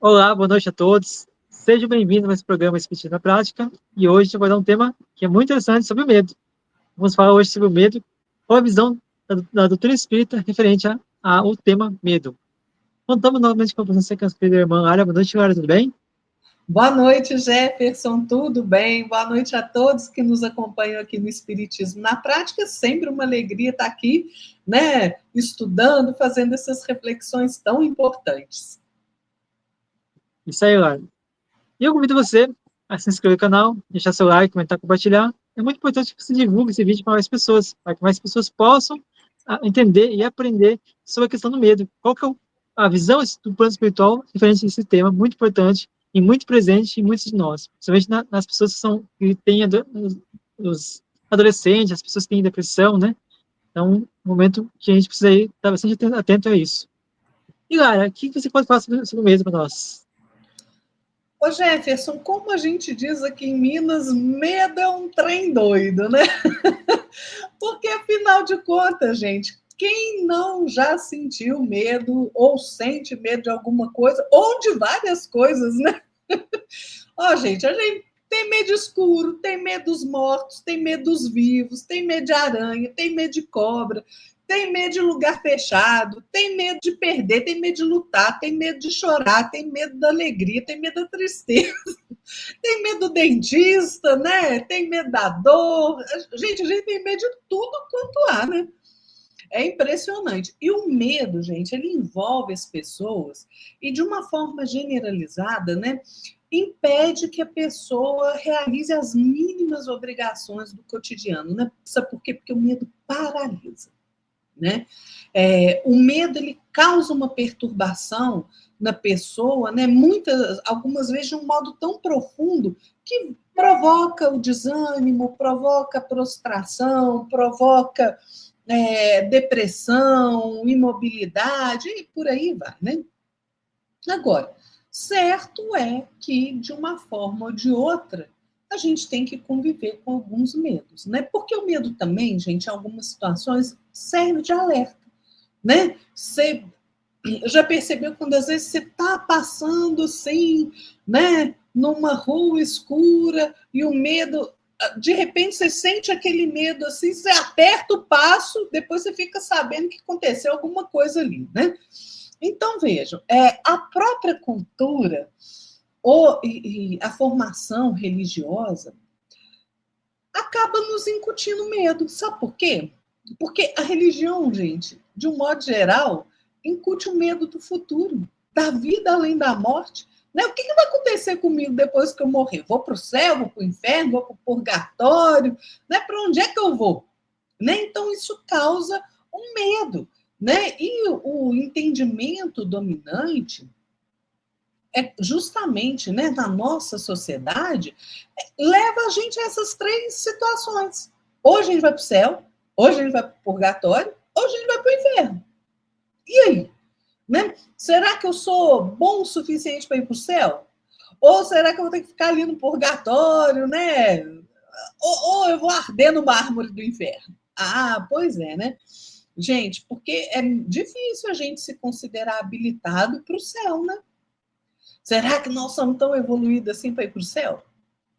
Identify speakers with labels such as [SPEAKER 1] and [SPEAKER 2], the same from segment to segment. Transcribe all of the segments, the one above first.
[SPEAKER 1] Olá, boa noite a todos. Sejam bem-vindos a esse programa Espiritismo na Prática. E hoje a gente vai dar um tema que é muito interessante sobre o medo. Vamos falar hoje sobre o medo, qual a visão da doutrina espírita referente ao tema medo. Contamos novamente com a presença da querida irmã Ara. Boa noite, Ara, tudo bem?
[SPEAKER 2] Boa noite, Jefferson, tudo bem? Boa noite a todos que nos acompanham aqui no Espiritismo na Prática. Sempre uma alegria estar aqui, né, estudando, fazendo essas reflexões tão importantes.
[SPEAKER 1] Isso aí, Ara. E eu convido você a se inscrever no canal, deixar seu like, comentar, compartilhar. É muito importante que você divulgue esse vídeo para mais pessoas, para que mais pessoas possam entender e aprender sobre a questão do medo. Qual que é a visão do plano espiritual referente a esse tema, muito importante e muito presente em muitos de nós, principalmente nas pessoas que têm os adolescentes, as pessoas que têm depressão, né? Então, um momento que a gente precisa estar bastante atento a isso. E, Lara, o que você pode falar sobre o medo para nós?
[SPEAKER 2] Ô Jefferson, como a gente diz aqui em Minas, medo é um trem doido, né? Porque, afinal de contas, gente, quem não já sentiu medo ou sente medo de alguma coisa, ou de várias coisas, né? Ó, gente, a gente tem medo escuro, tem medo dos mortos, tem medo dos vivos, tem medo de aranha, tem medo de cobra, tem medo de lugar fechado, tem medo de perder, tem medo de lutar, tem medo de chorar, tem medo da alegria, tem medo da tristeza, tem medo do dentista, né? Tem medo da dor. Gente, a gente tem medo de tudo quanto há, né? É impressionante. E o medo, gente, ele envolve as pessoas e, de uma forma generalizada, né, impede que a pessoa realize as mínimas obrigações do cotidiano. Né? Sabe por quê? Porque o medo paralisa. Né? O medo ele causa uma perturbação na pessoa, né? Algumas vezes de um modo tão profundo que provoca o desânimo, provoca a prostração, provoca depressão, imobilidade e por aí vai, né? Agora, certo é que, de uma forma ou de outra, a gente tem que conviver com alguns medos, né? Porque o medo também, gente, em algumas situações, serve de alerta, né? Você já percebeu quando às vezes você está passando assim, né, numa rua escura e o medo, de repente você sente aquele medo assim, você aperta o passo, depois você fica sabendo que aconteceu alguma coisa ali, né? Então vejam, a própria cultura e a formação religiosa acaba nos incutindo medo. Sabe por quê? Porque a religião, gente, de um modo geral, incute o medo do futuro, da vida além da morte. Né? O que vai acontecer comigo depois que eu morrer? Vou para o céu, vou para o inferno, vou para o purgatório? Né? Para onde é que eu vou? Né? Então, isso causa um medo. Né? E o entendimento dominante é justamente, né, na nossa sociedade, leva a gente a essas três situações. Ou a gente vai para o céu, ou a gente vai para o purgatório, ou a gente vai para o inferno. E aí? Né? Será que eu sou bom o suficiente para ir para o céu? Ou será que eu vou ter que ficar ali no purgatório, né? Ou eu vou arder no mármore do inferno? Ah, pois é, né? Gente, porque é difícil a gente se considerar habilitado para o céu, né? Será que nós somos tão evoluídos assim para ir para o céu?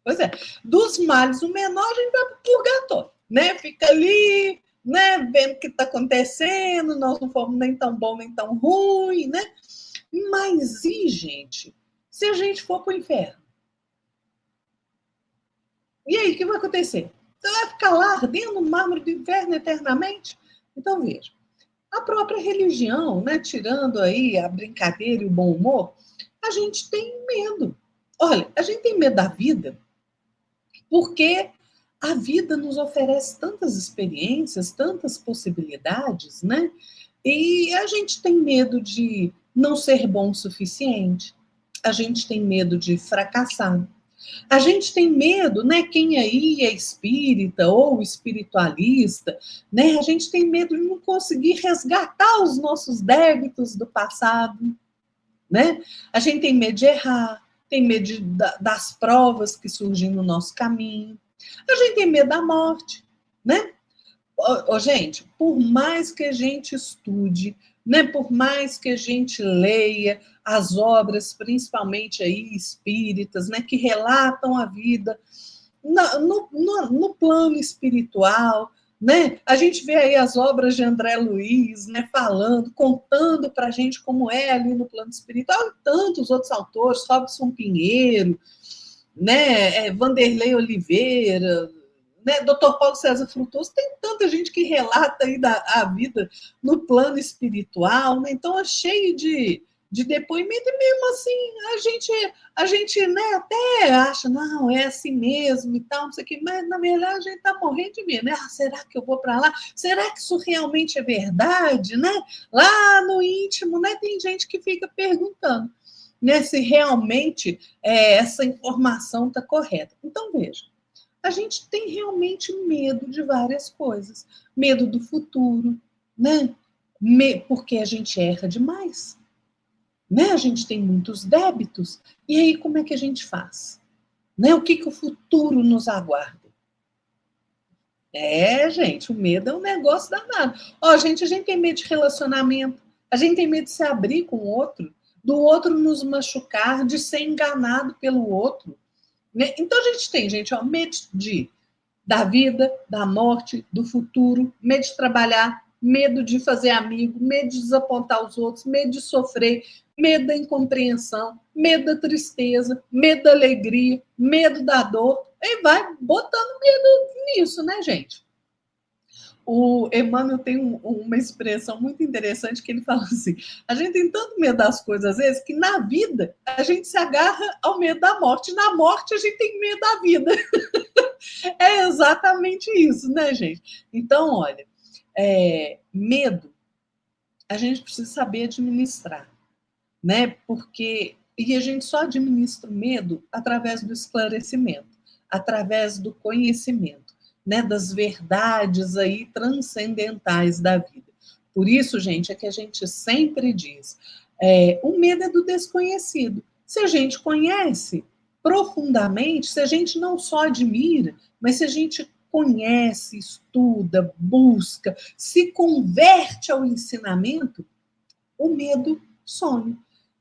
[SPEAKER 2] Pois é. Dos males, o menor, a gente vai para o purgatório, né? Fica ali, né? Vendo o que está acontecendo, nós não fomos nem tão bom, nem tão ruim, né? Mas e, gente, se a gente for para o inferno? E aí, o que vai acontecer? Você vai ficar lá ardendo no mármore do inferno eternamente? Então, veja, a própria religião, né, tirando aí a brincadeira e o bom humor, a gente tem medo. Olha, a gente tem medo da vida porque a vida nos oferece tantas experiências, tantas possibilidades, né? E a gente tem medo de não ser bom o suficiente, a gente tem medo de fracassar, a gente tem medo, né? Quem aí é espírita ou espiritualista, né? A gente tem medo de não conseguir resgatar os nossos débitos do passado, né? A gente tem medo de errar, tem medo das provas que surgem no nosso caminho. A gente tem medo da morte, né? Gente, por mais que a gente estude, né? Por mais que a gente leia as obras, principalmente aí espíritas, né, que relatam a vida no plano espiritual, né? A gente vê aí as obras de André Luiz, né, falando, contando para a gente como é ali no plano espiritual, e tantos outros autores, Robson Pinheiro, né, Vanderlei Oliveira, né, Dr. Paulo César Frutuoso, tem tanta gente que relata aí a vida no plano espiritual, né? Então é cheio de depoimento, e mesmo assim a gente né, até acha, não, é assim mesmo e tal, não sei o que, mas na verdade a gente está morrendo de medo, né? Ah, será que eu vou para lá? Será que isso realmente é verdade, né? Lá no íntimo, né, tem gente que fica perguntando, né, se realmente essa informação está correta. Então, veja, a gente tem realmente medo de várias coisas. Medo do futuro, né? Porque a gente erra demais, né? A gente tem muitos débitos. E aí, como é que a gente faz? Né? O que o futuro nos aguarda? Gente, o medo é um negócio danado. Ó, gente, a gente tem medo de relacionamento, a gente tem medo de se abrir com o outro, do outro nos machucar, de ser enganado pelo outro. Né? Então a gente tem, gente, ó, medo da vida, da morte, do futuro, medo de trabalhar, medo de fazer amigo, medo de desapontar os outros, medo de sofrer, medo da incompreensão, medo da tristeza, medo da alegria, medo da dor, e vai botando medo nisso, né, gente? O Emmanuel tem uma expressão muito interessante que ele fala assim: a gente tem tanto medo das coisas às vezes que na vida a gente se agarra ao medo da morte, na morte a gente tem medo da vida. É exatamente isso, né, gente? Então, olha, medo a gente precisa saber administrar, né? Porque a gente só administra o medo através do esclarecimento, através do conhecimento, né? Das verdades aí transcendentais da vida. Por isso, gente, é que a gente sempre diz, o medo é do desconhecido. Se a gente conhece profundamente, se a gente não só admira, mas se a gente conhece, estuda, busca, se converte ao ensinamento, o medo some.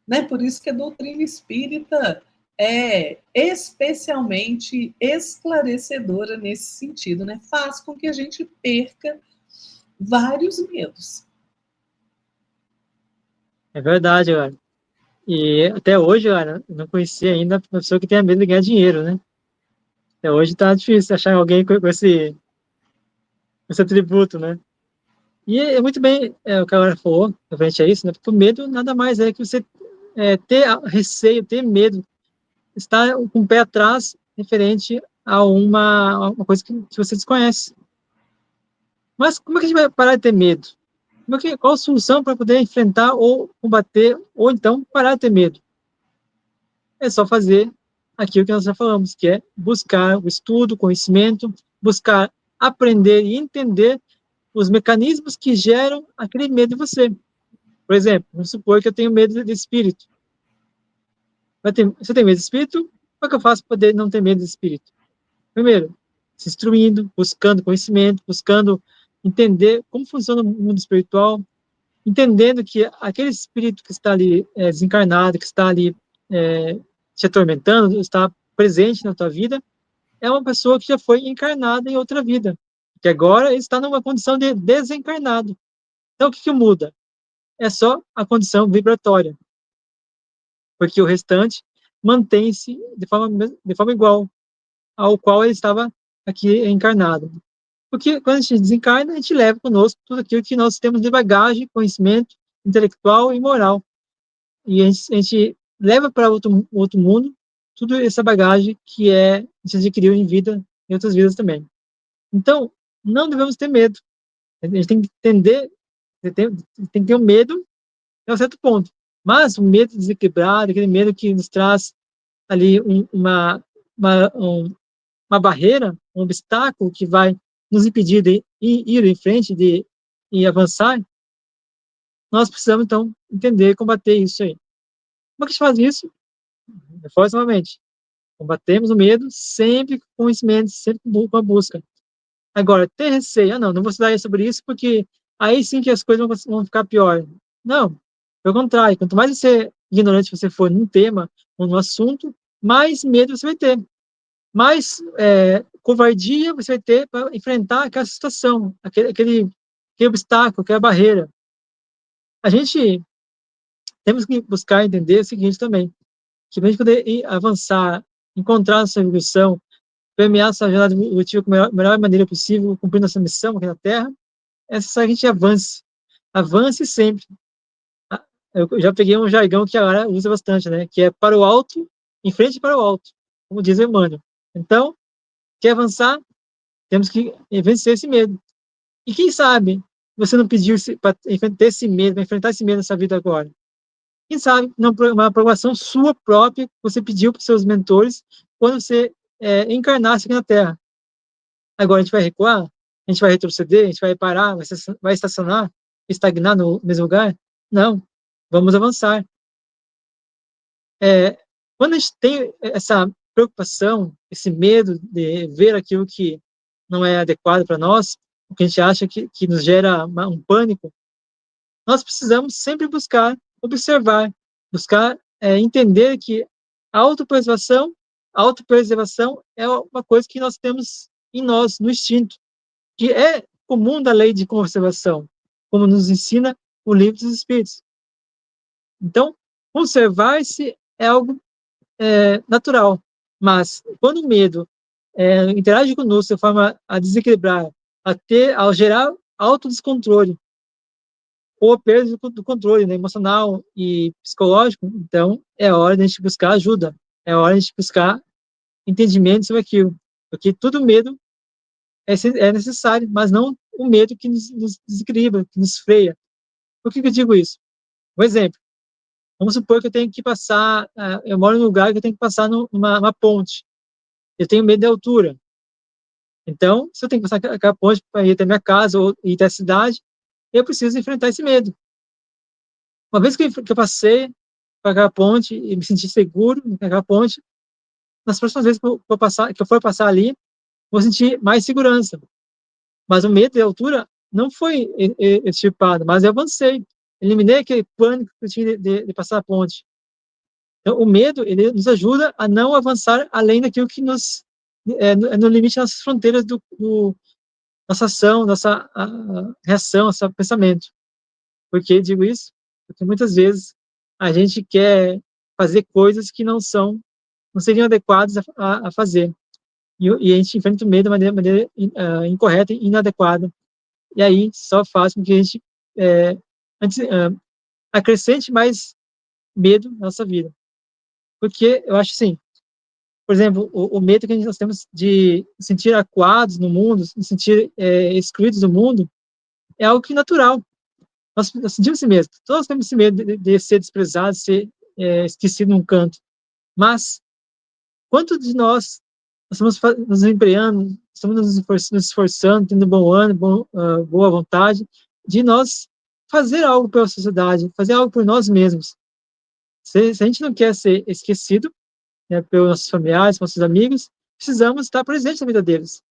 [SPEAKER 2] Né? Por isso que a doutrina espírita é especialmente esclarecedora nesse sentido, né? Faz com que a gente perca vários medos.
[SPEAKER 1] É verdade, cara. E até hoje, cara, eu não conhecia ainda uma pessoa que tenha medo de ganhar dinheiro, né? Até hoje tá difícil achar alguém com esse atributo, né? E é muito bem o que a Laura falou, referente a isso, né? Porque o medo nada mais é que você ter receio, ter medo, estar com o pé atrás referente a uma coisa que você desconhece. Mas como é que a gente vai parar de ter medo? Qual a solução para poder enfrentar ou combater, ou então parar de ter medo? É só fazer aquilo que nós já falamos, que é buscar o estudo, o conhecimento, buscar aprender e entender os mecanismos que geram aquele medo em você. Por exemplo, vamos supor que eu tenho medo de espírito. Se eu tenho medo de espírito, como é que eu faço para poder não ter medo de espírito? Primeiro, se instruindo, buscando conhecimento, buscando entender como funciona o mundo espiritual, entendendo que aquele espírito que está ali desencarnado, que está ali te atormentando, está presente na tua vida, é uma pessoa que já foi encarnada em outra vida, que agora está numa condição de desencarnado. Então, o que muda? É só a condição vibratória, porque o restante mantém-se de forma igual ao qual ele estava aqui encarnado. Porque quando a gente desencarna, a gente leva conosco tudo aquilo que nós temos de bagagem, conhecimento intelectual e moral. E a gente leva para outro mundo tudo essa bagagem que a gente adquiriu em vida, em outras vidas também. Então, não devemos ter medo. A gente tem que entender, tem que ter um medo até um certo ponto. Mas o medo desequilibrado, aquele medo que nos traz ali uma, um, uma barreira, um obstáculo que vai nos impedir de ir em frente, de ir avançar, nós precisamos, então, entender e combater isso aí. Como é que a gente faz isso? Reforça novamente. Combatemos o medo sempre com conhecimento, sempre com a busca. Agora, ter receio, não vou estudar sobre isso porque aí sim que as coisas vão ficar pior. Não, pelo contrário, quanto mais ignorante você for num tema ou num assunto, mais medo você vai ter, mais covardia você vai ter para enfrentar aquela situação, aquele obstáculo, aquela barreira. A gente temos que buscar entender o seguinte também, que para a gente poder avançar, encontrar nossa evolução, permear essa jornada evolutiva com a melhor maneira possível, cumprindo nossa missão aqui na Terra, é necessário que a gente avance. Avance sempre. Eu já peguei um jargão que a Lara usa bastante, né? Que é para o alto, em frente para o alto, como diz Emmanuel. Então, quer avançar, temos que vencer esse medo. E quem sabe você não pediu para enfrentar esse medo, para enfrentar esse medo nessa vida agora? Quem sabe não uma aprovação sua própria que você pediu para os seus mentores quando você encarnasse aqui na Terra. Agora a gente vai recuar? A gente vai retroceder? A gente vai parar? Vai estacionar? Estagnar no mesmo lugar? Não. Vamos avançar. Quando a gente tem essa preocupação, esse medo de ver aquilo que não é adequado para nós, o que a gente acha que nos gera um pânico, nós precisamos sempre buscar observar, buscar entender que a autopreservação é uma coisa que nós temos em nós, no instinto, que é comum da lei de conservação, como nos ensina o livro dos Espíritos. Então, conservar-se é algo natural, mas quando o medo interage conosco de forma a desequilibrar, ao gerar autodescontrole, ou a perda do controle, né, emocional e psicológico, então é hora de a gente buscar ajuda, é hora de a gente buscar entendimento sobre aquilo, porque todo medo é necessário, mas não o medo que nos desequilibra, que nos freia. Por que eu digo isso? Um exemplo, vamos supor que eu tenho que passar, eu moro num lugar que eu tenho que passar numa ponte, eu tenho medo de altura, então, se eu tenho que passar aquela ponte para ir até minha casa ou ir até a cidade, eu preciso enfrentar esse medo. Uma vez que eu passei para aquela ponte e me senti seguro naquela ponte, nas próximas vezes que eu for passar ali, vou sentir mais segurança. Mas o medo de altura não foi extirpado, mas eu avancei. Eliminei aquele pânico que eu tinha de passar a ponte. Então, o medo, ele nos ajuda a não avançar além daquilo que no limite das fronteiras nossa ação, nossa reação, nosso pensamento. Por que digo isso? Porque muitas vezes a gente quer fazer coisas que não seriam adequadas a fazer. E a gente enfrenta o medo de maneira incorreta e inadequada. E aí só faz com que a gente antes, acrescente mais medo na nossa vida. Porque eu acho assim, por exemplo, o medo que nós temos de sentir acuados no mundo, de sentir excluídos do mundo, é algo que é natural. Nós sentimos esse medo. Todos temos esse medo de ser desprezado, de ser esquecido num canto. Mas, quanto de nós estamos nos empenhando, estamos nos esforçando, tendo bom ânimo, boa vontade, de nós fazer algo pela sociedade, fazer algo por nós mesmos. Se a gente não quer ser esquecido, né, pelos nossos familiares, nossos amigos, precisamos estar presentes na vida deles.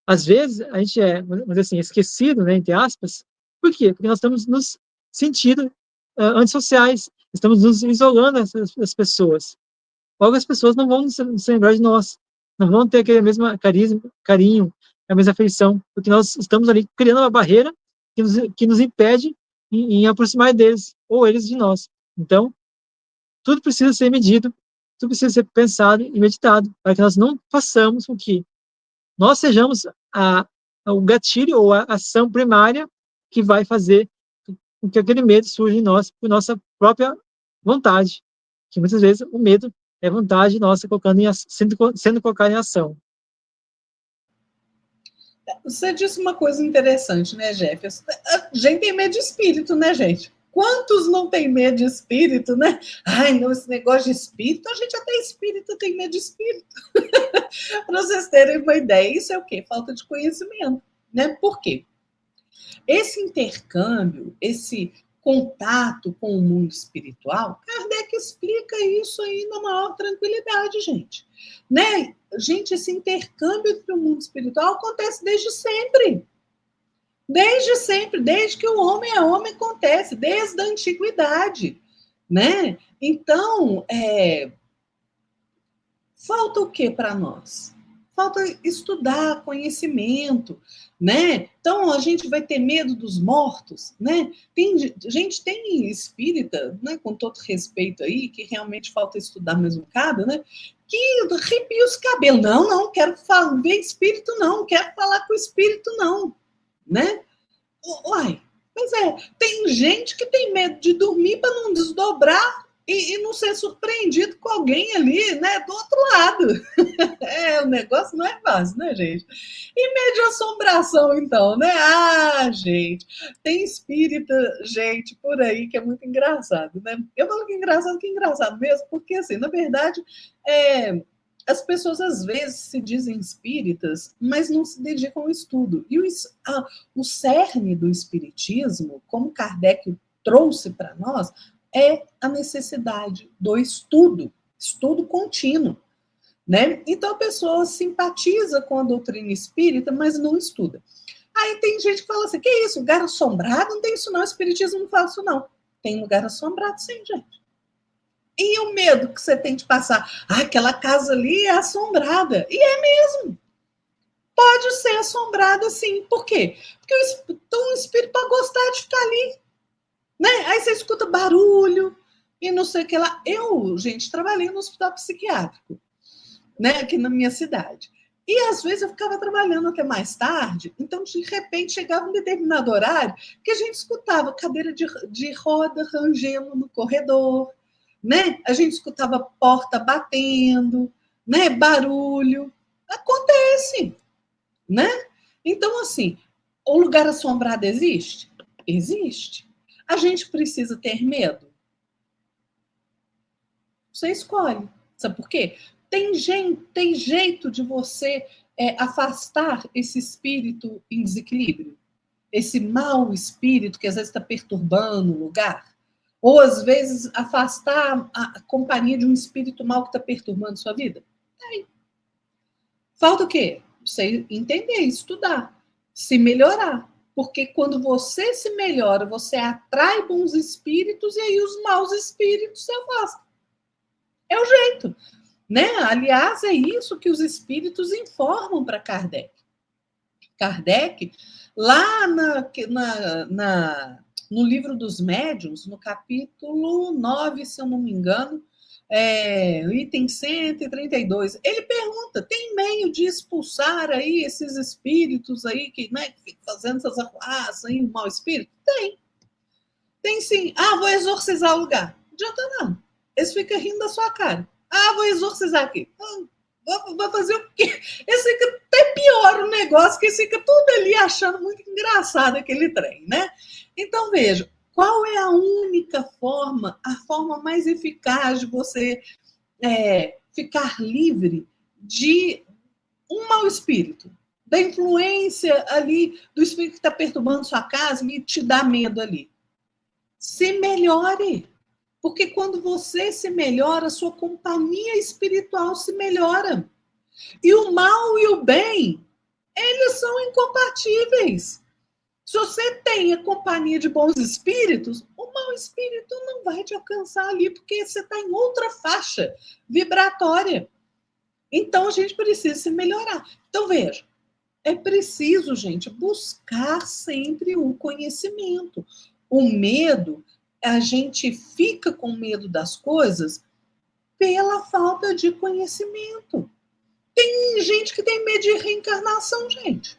[SPEAKER 1] Às vezes, a gente vamos dizer assim, esquecido, né, entre aspas. Por quê? Porque nós estamos nos sentindo antissociais, estamos nos isolando das pessoas. Logo, as pessoas não vão se lembrar de nós, não vão ter aquele mesmo carinho, a mesma afeição, porque nós estamos ali criando uma barreira que nos impede em aproximar deles, ou eles de nós. Então, tudo precisa ser medido, tudo precisa ser pensado e meditado, para que nós não façamos com que nós sejamos o gatilho ou a ação primária que vai fazer com que aquele medo surja em nós por nossa própria vontade, que muitas vezes o medo é vontade nossa sendo colocada em ação.
[SPEAKER 2] Você disse uma coisa interessante, né, Jefferson? A gente tem medo de espírito, né, gente? Quantos não tem medo de espírito, né? Ai, não, esse negócio de espírito, a gente até espírito tem medo de espírito. Para vocês terem uma ideia, isso é o quê? Falta de conhecimento, né? Por quê? Esse intercâmbio, esse contato com o mundo espiritual, Kardec explica isso aí na maior tranquilidade, gente. Né? Gente, esse intercâmbio entre o mundo espiritual acontece desde sempre. Desde sempre, desde que o homem é homem, acontece, desde a antiguidade, né? Então, falta o que para nós? Falta estudar, conhecimento, né? Então, a gente vai ter medo dos mortos, né? Tem espírita, né, com todo respeito aí, que realmente falta estudar mais um bocado, né? Que arrepia os cabelos. Não, não, quero ver espírito, não, quero falar com o espírito, não, né? Uai, pois é, tem gente que tem medo de dormir para não desdobrar e não ser surpreendido com alguém ali, né, do outro lado. O negócio não é fácil, né, gente? E medo de assombração, então, né? Ah, gente, tem espírita, gente, por aí que é muito engraçado, né? Eu falo que é engraçado mesmo, porque, assim, na verdade, é, as pessoas às vezes se dizem espíritas, mas não se dedicam ao estudo. E o cerne do espiritismo, como Kardec trouxe para nós, é a necessidade do estudo contínuo. Né? Então a pessoa simpatiza com a doutrina espírita, mas não estuda. Aí tem gente que fala assim: que isso, lugar assombrado? Não tem isso, não. O espiritismo não fala isso, não. Tem lugar assombrado, sim, gente. E o medo que você tem de passar? Ah, aquela casa ali é assombrada. E é mesmo. Pode ser assombrada, sim. Por quê? Porque o espírito pode gostar de ficar ali. Né? Aí você escuta barulho e não sei o que lá. Eu, gente, trabalhei no hospital psiquiátrico, né, aqui na minha cidade. E às vezes eu ficava trabalhando até mais tarde, então de repente chegava um determinado horário que a gente escutava cadeira de roda rangendo no corredor, né? A gente escutava porta batendo, né? Barulho. Acontece, né? Então, assim, o lugar assombrado existe? Existe. A gente precisa ter medo? Você escolhe. Sabe por quê? Tem jeito de você afastar esse espírito em desequilíbrio, esse mau espírito que às vezes está perturbando o lugar, ou às vezes afastar a companhia de um espírito mau que está perturbando sua vida. Tem. Falta o quê? Você entender, estudar, se melhorar. Porque quando você se melhora, você atrai bons espíritos e aí os maus espíritos se afastam. É o jeito. Né? Aliás, é isso que os espíritos informam para Kardec. Kardec, lá no livro dos médiuns, no capítulo 9, se eu não me engano, item 132, ele pergunta: tem meio de expulsar aí esses espíritos aí que, né, que ficam fazendo essas arruaças aí, um mau espírito? Tem sim. Ah, vou exorcizar o lugar. Não adianta não. Eles ficam rindo da sua cara. Ah, vou exorcizar aqui. Vai fazer o quê? Esse fica até pior o negócio, que esse fica tudo ali achando muito engraçado aquele trem, né? Então, veja, qual é a única forma, a forma mais eficaz de você ficar livre de um mau espírito? Da influência ali do espírito que está perturbando sua casa e te dá medo ali. Se melhore. Porque quando você se melhora, a sua companhia espiritual se melhora. E o mal e o bem, eles são incompatíveis. Se você tem a companhia de bons espíritos, o mau espírito não vai te alcançar ali, porque você está em outra faixa vibratória. Então, a gente precisa se melhorar. Então, veja, é preciso, gente, buscar sempre o conhecimento. O medo, a gente fica com medo das coisas pela falta de conhecimento. Tem gente que tem medo de reencarnação, gente.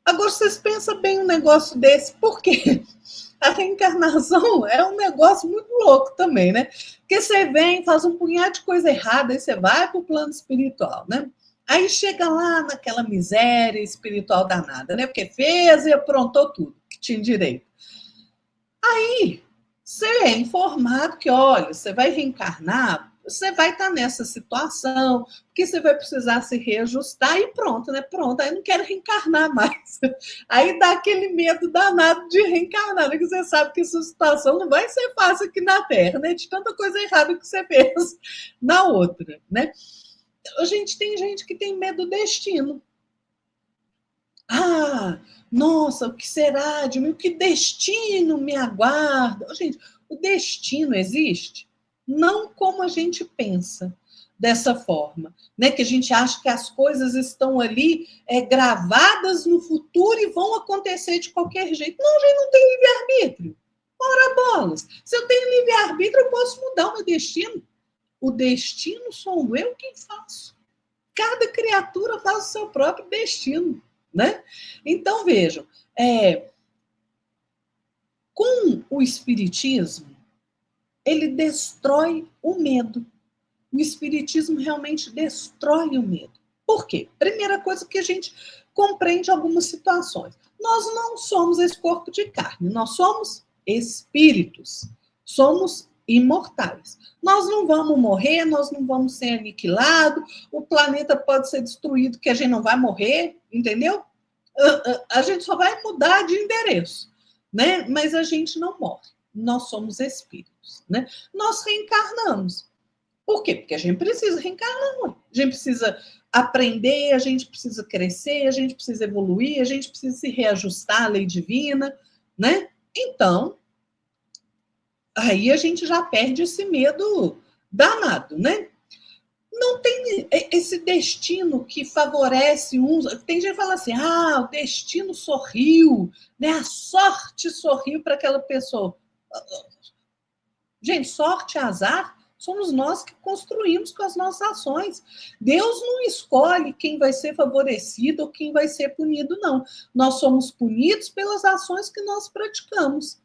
[SPEAKER 2] Agora, vocês pensam bem um negócio desse, por quê? A reencarnação é um negócio muito louco também, né? Porque você vem, faz um punhado de coisa errada, aí você vai para o plano espiritual, né? Aí chega lá naquela miséria espiritual danada, né? Porque fez e aprontou tudo que tinha direito. Aí você é informado que, olha, você vai reencarnar, você vai estar nessa situação, porque você vai precisar se reajustar e pronto, né? Pronto, aí não quero reencarnar mais. Aí dá aquele medo danado de reencarnar, né? Que você sabe que essa situação não vai ser fácil aqui na Terra, né? De tanta coisa errada que você fez na outra, né? Tem gente que tem medo do destino. Ah, nossa, o que será de mim? O que destino me aguarda? Gente, o destino existe não como a gente pensa dessa forma, né? Que a gente acha que as coisas estão ali gravadas no futuro e vão acontecer de qualquer jeito. Não, a gente não tem livre-arbítrio. Ora bolas. Se eu tenho livre-arbítrio, eu posso mudar o meu destino. O destino sou eu quem faço. Cada criatura faz o seu próprio destino, né? Então, vejam, com o espiritismo, ele destrói o medo. O espiritismo realmente destrói o medo. Por quê? Primeira coisa que a gente compreende algumas situações. Nós não somos esse corpo de carne, nós somos espíritos. Somos imortais. Nós não vamos morrer, nós não vamos ser aniquilados, o planeta pode ser destruído, que a gente não vai morrer, entendeu? A gente só vai mudar de endereço, né? Mas a gente não morre. Nós somos espíritos, né? Nós reencarnamos. Por quê? Porque a gente precisa reencarnar. A gente precisa aprender, a gente precisa crescer, a gente precisa evoluir, a gente precisa se reajustar à lei divina, né? Então, aí a gente já perde esse medo danado, né? Não tem esse destino que favorece uns. Tem gente que fala assim: ah, o destino sorriu, né? A sorte sorriu para aquela pessoa. Gente, sorte e azar somos nós que construímos com as nossas ações. Deus não escolhe quem vai ser favorecido ou quem vai ser punido, não. Nós somos punidos pelas ações que nós praticamos.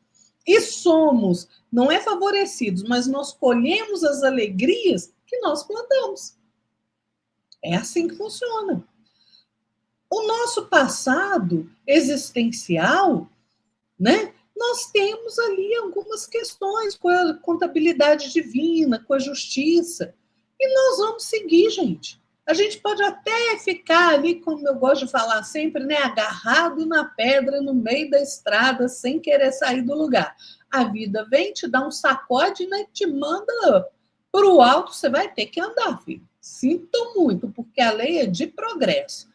[SPEAKER 2] E somos, não é favorecidos, mas nós colhemos as alegrias que nós plantamos. É assim que funciona. O nosso passado existencial, né? Nós temos ali algumas questões com a contabilidade divina, com a justiça, e nós vamos seguir, gente. A gente pode até ficar ali, como eu gosto de falar sempre, né, agarrado na pedra no meio da estrada, sem querer sair do lugar. A vida vem, te dá um sacode, né, te manda para o alto, você vai ter que andar, filho. Sinto muito, porque a lei é de progresso.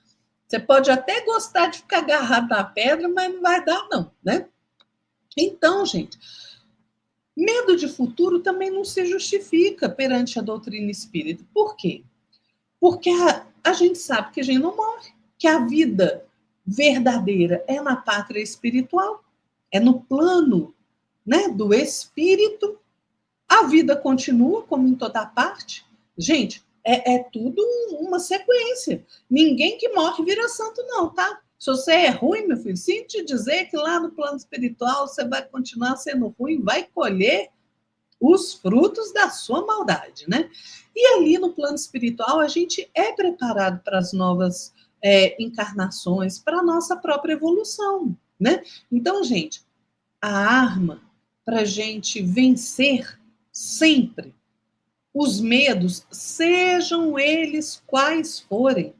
[SPEAKER 2] Você pode até gostar de ficar agarrado na pedra, mas não vai dar, não, né? Então, gente, medo de futuro também não se justifica perante a doutrina espírita. Por quê? Porque a gente sabe que a gente não morre, que a vida verdadeira é na pátria espiritual, é no plano, né, do espírito. A vida continua como em toda parte. Gente, é tudo uma sequência. Ninguém que morre vira santo, não, tá? Se você é ruim, meu filho, sinto te dizer que lá no plano espiritual você vai continuar sendo ruim, vai colher os frutos da sua maldade, né? E ali no plano espiritual a gente é preparado para as novas encarnações, para a nossa própria evolução, né? Então, gente, a arma para a gente vencer sempre os medos, sejam eles quais forem,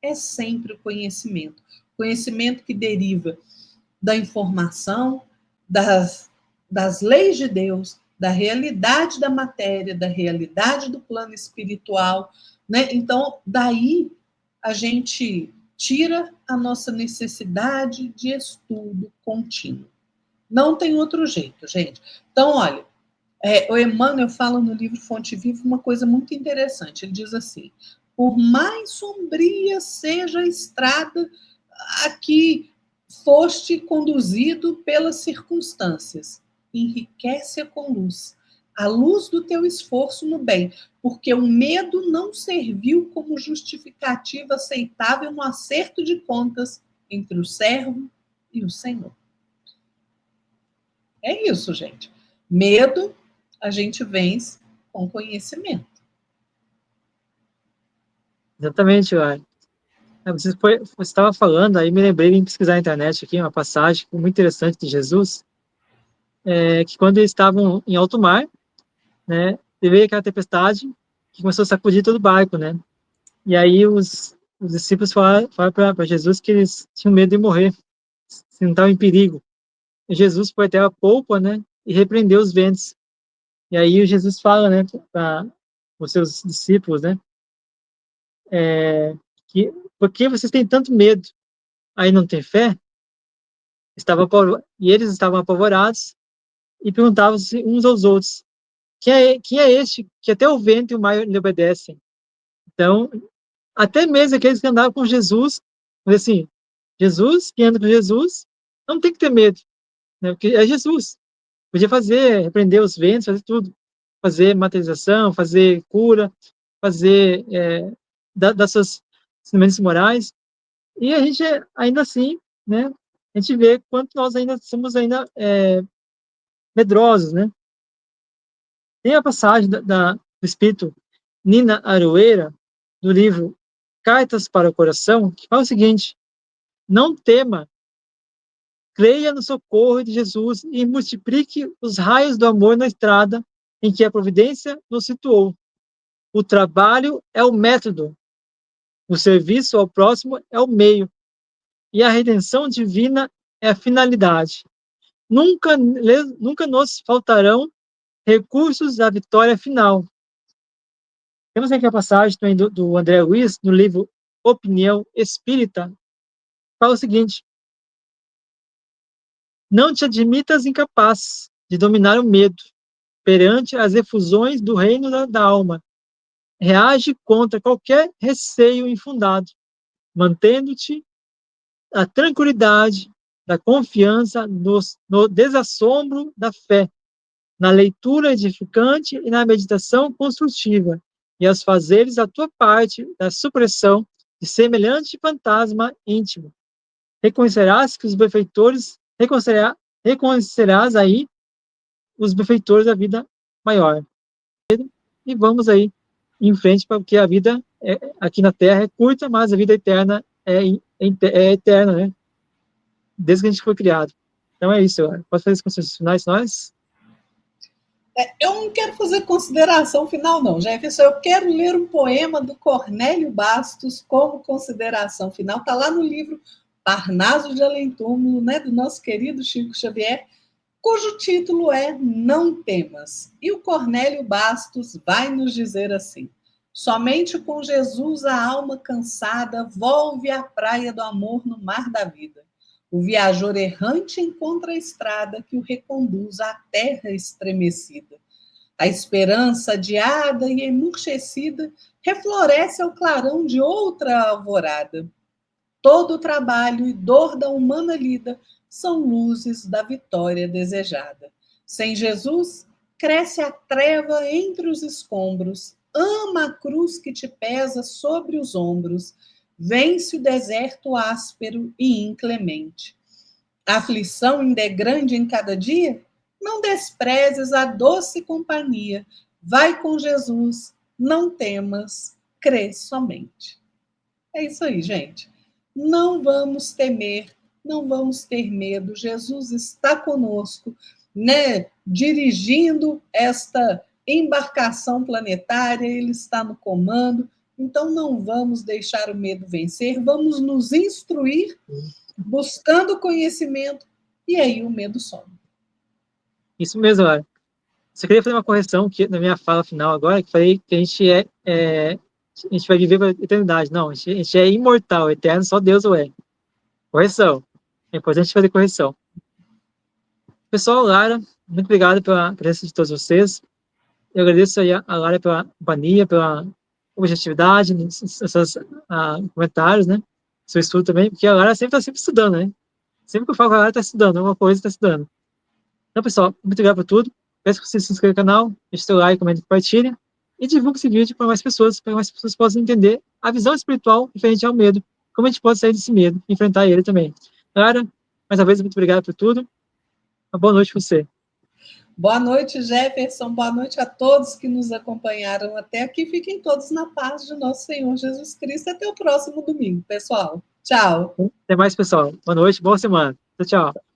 [SPEAKER 2] é sempre o conhecimento. Conhecimento que deriva da informação, das leis de Deus, da realidade da matéria, da realidade do plano espiritual, né? Então, daí a gente tira a nossa necessidade de estudo contínuo. Não tem outro jeito, gente. Então, olha, o Emmanuel fala no livro Fonte Viva uma coisa muito interessante. Ele diz assim: por mais sombria seja a estrada a que foste conduzido pelas circunstâncias, enriquece-a com luz, a luz do teu esforço no bem, porque o medo não serviu como justificativa aceitável no acerto de contas entre o servo e o Senhor. É isso, gente. Medo a gente vence com conhecimento.
[SPEAKER 1] Exatamente, Uai. Você estava falando, aí me lembrei de pesquisar na internet aqui, uma passagem muito interessante de Jesus, que quando eles estavam em alto mar, né, veio aquela tempestade que começou a sacudir todo o barco, né? E aí os discípulos falaram para Jesus que eles tinham medo de morrer, se não estavam em perigo. E Jesus foi até a polpa, né, e repreendeu os ventos. E aí Jesus fala, né, para os seus discípulos, né, que por que vocês têm tanto medo? aí não tem fé, e eles estavam apavorados e perguntavam-se uns aos outros, quem é este que até o vento e o mar lhe obedecem? Então, até mesmo aqueles que andavam com Jesus, mas assim, Jesus, quem anda com Jesus, não tem que ter medo, né? Porque é Jesus. Podia fazer, repreender os ventos, fazer tudo. Fazer materialização, fazer cura, fazer das suas ensinamentos morais. E a gente, ainda assim, né, a gente vê quanto nós ainda somos ainda medrosos, né? Tem a passagem do espírito Nina Aroeira, do livro Cartas para o Coração, que fala o seguinte: não tema, creia no socorro de Jesus e multiplique os raios do amor na estrada em que a providência nos situou. O trabalho é o método, o serviço ao próximo é o meio, e a redenção divina é a finalidade. Nunca nos faltarão recursos da vitória final. Temos aqui a passagem também do André Luiz, no livro Opinião Espírita, fala o seguinte: não te admitas incapaz de dominar o medo perante as efusões do reino da alma. Reage contra qualquer receio infundado, mantendo-te a tranquilidade da confiança no desassombro da fé, na leitura edificante e na meditação construtiva, e aos fazeres a tua parte da supressão de semelhante fantasma íntimo. Reconhecerás que os benfeitores, reconhecerás aí os benfeitores da vida maior. E vamos aí em frente, porque a vida aqui na Terra é curta, mas a vida eterna é eterna, né? Desde que a gente foi criado. Então é isso. Pode fazer as considerações finais, nós?
[SPEAKER 2] Eu não quero fazer consideração final, não, Jefferson. Eu quero ler um poema do Cornélio Bastos como consideração final. Está lá no livro Parnaso de Além-Túmulo, né, do nosso querido Chico Xavier, cujo título é Não Temas. E o Cornélio Bastos vai nos dizer assim: somente com Jesus a alma cansada volve à praia do amor no mar da vida. O viajor errante encontra a estrada que o reconduz à terra estremecida. A esperança adiada e emurchecida refloresce ao clarão de outra alvorada. Todo o trabalho e dor da humana lida são luzes da vitória desejada. Sem Jesus, cresce a treva entre os escombros, ama a cruz que te pesa sobre os ombros, vence o deserto áspero e inclemente. A aflição ainda é grande em cada dia? Não desprezes a doce companhia. Vai com Jesus, não temas, crê somente. É isso aí, gente. Não vamos temer, não vamos ter medo. Jesus está conosco, né? Dirigindo esta embarcação planetária, ele está no comando. Então não vamos deixar o medo vencer, vamos nos instruir buscando conhecimento e aí o medo some.
[SPEAKER 1] Isso mesmo, Lara. Só queria fazer uma correção que, na minha fala final agora, que falei que a gente a gente vai viver para a eternidade. Não, a gente é imortal, eterno, só Deus o é. Correção. É importante fazer correção. Pessoal, Lara, muito obrigado pela presença de todos vocês. Eu agradeço aí a Lara pela companhia, pela objetividade, seus comentários, né? Seu estudo também, porque a Lara sempre está sempre estudando, né? Sempre que eu falo com a Lara, está estudando, alguma coisa está estudando. Então, pessoal, muito obrigado por tudo. Peço que você se inscreva no canal, deixe seu like, comente, compartilhe e divulgue esse vídeo para que mais pessoas possam entender a visão espiritual referente ao medo, como a gente pode sair desse medo e enfrentar ele também. Lara, mais uma vez, muito obrigado por tudo. Uma boa noite para você.
[SPEAKER 2] Boa noite, Jefferson. Boa noite a todos que nos acompanharam até aqui. Fiquem todos na paz de nosso Senhor Jesus Cristo. Até o próximo domingo, pessoal. Tchau.
[SPEAKER 1] Até mais, pessoal. Boa noite, boa semana. Tchau, tchau.